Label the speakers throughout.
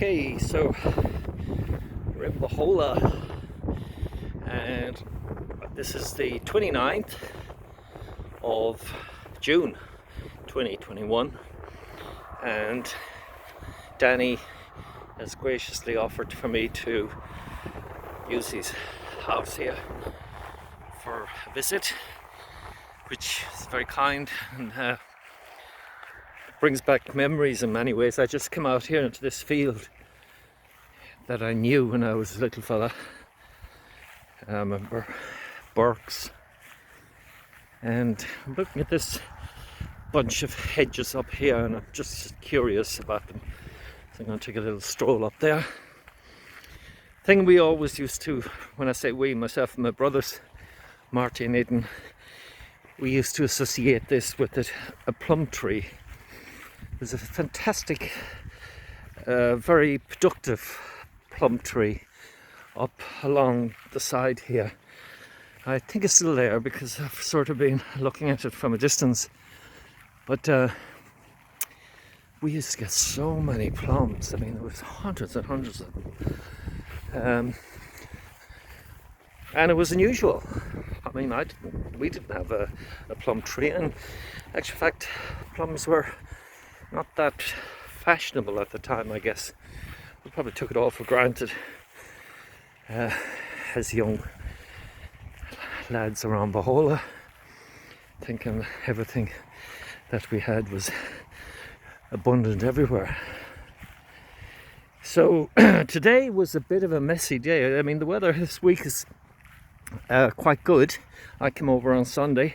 Speaker 1: Okay, so we're in Bohola and this is the 29th of June 2021, and Danny has graciously offered for me to use his house here for a visit, which is very kind and brings back memories in many ways. I just came out here into this field that I knew when I was a little fella. I remember Burks, and I'm looking at this bunch of hedges up here and I'm just curious about them, so I'm going to take a little stroll up there. Thing we always used to, when I say we, myself and my brothers Marty and Aidan, we used to associate this with a plum tree. There's a fantastic, very productive plum tree up along the side here. I think it's still there because I've sort of been looking at it from a distance. But we used to get so many plums. I mean, there was hundreds and hundreds of them. And it was unusual. I mean, we didn't have a plum tree, and in actual fact, plums were not that fashionable at the time, I guess. We probably took it all for granted as young lads around Bohola, thinking everything that we had was abundant everywhere. So today was a bit of a messy day. I mean, the weather this week is quite good. I came over on Sunday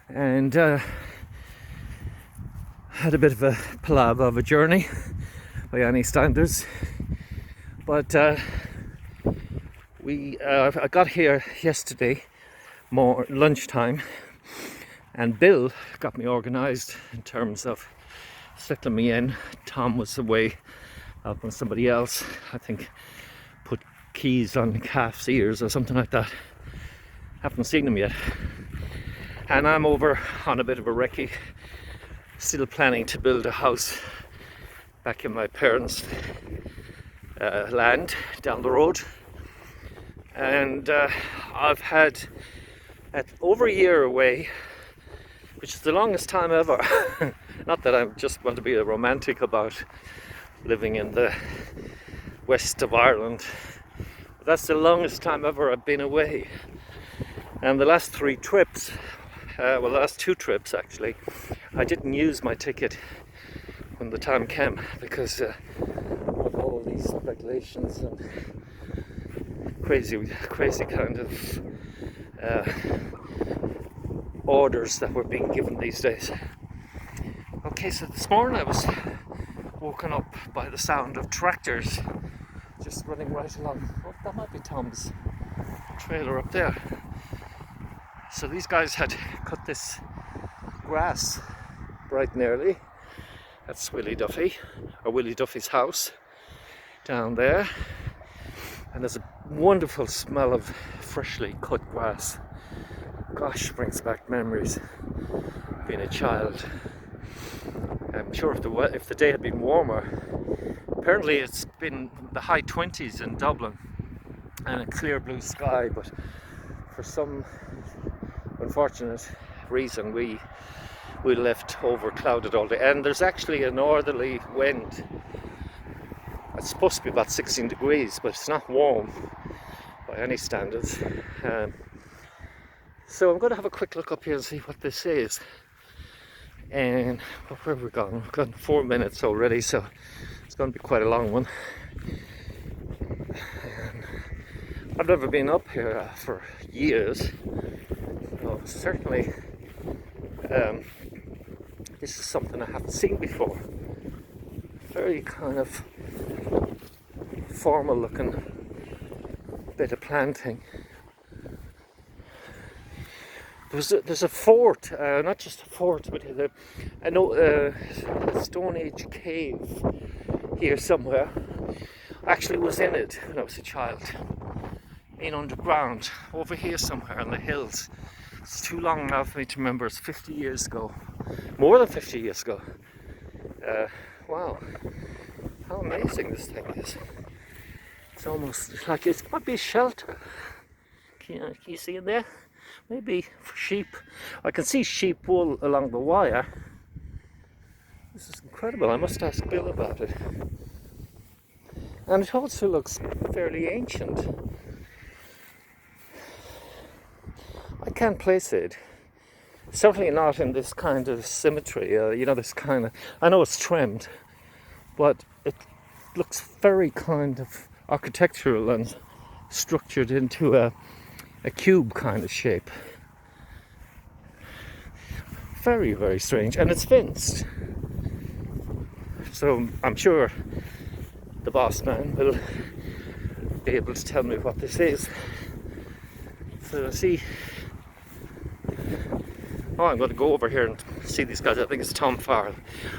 Speaker 1: and had a bit of a palaver of a journey by any standards, but I got here yesterday lunchtime, and Bill got me organised in terms of settling me in. Tom was away helping somebody else, I think put keys on calf's ears or something like that. Haven't seen him yet, and I'm over on a bit of a recce, still planning to build a house back in my parents' land down the road. And I've had over a year away, which is the longest time ever. Not that I just want to be a romantic about living in the west of Ireland, but that's the longest time ever I've been away. And the last three trips, the last two trips actually, I didn't use my ticket when the time came because of all these regulations and crazy kind of orders that were being given these days. Okay, so this morning I was woken up by the sound of tractors just running right along. Oh, that might be Tom's trailer up there. So these guys had cut this grass bright and early. That's Willie Duffy's house down there, and there's a wonderful smell of freshly cut grass. Gosh, brings back memories being a child. I'm sure if the day had been warmer, apparently it's been the high 20s in Dublin and a clear blue sky, but for some unfortunate reason we left over clouded all day, and there's actually a northerly wind. It's supposed to be about 16 degrees, but it's not warm by any standards. So I'm going to have a quick look up here and see what this is. And where have we gone? We've gone 4 minutes already, so it's going to be quite a long one. And I've never been up here for years. So certainly this is something I haven't seen before. Very kind of formal looking bit of planting. There's a fort, not just a fort, but a Stone Age cave here somewhere. I actually was in it when I was a child, in underground, over here somewhere in the hills. It's too long now for me to remember. It's 50 years ago, more than 50 years ago. Wow. How amazing this thing is. It's almost like it might be a shelter. Can you see it there? Maybe for sheep. I can see sheep wool along the wire. This is incredible. I must ask Bill about it. And it also looks fairly ancient. I can't place it. Certainly not in this kind of symmetry. This kind of. I know it's trimmed, but it looks very kind of architectural and structured into a cube kind of shape. Very, very strange, and it's fenced. So I'm sure the boss man will be able to tell me what this is. So see, I'm going to go over here and see these guys. I think it's Tom Farrell.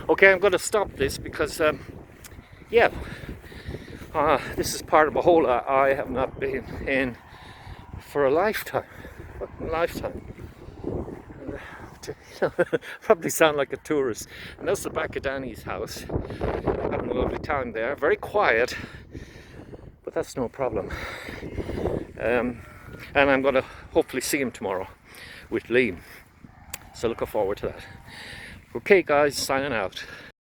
Speaker 1: Okay, I'm going to stop this because this is part of Bohola I have not been in for a lifetime. Probably sound like a tourist. And that's the back of Danny's house. Having a lovely time there. Very quiet, but that's no problem. And I'm going to hopefully see him tomorrow with Liam. So looking forward to that. Okay guys, signing out.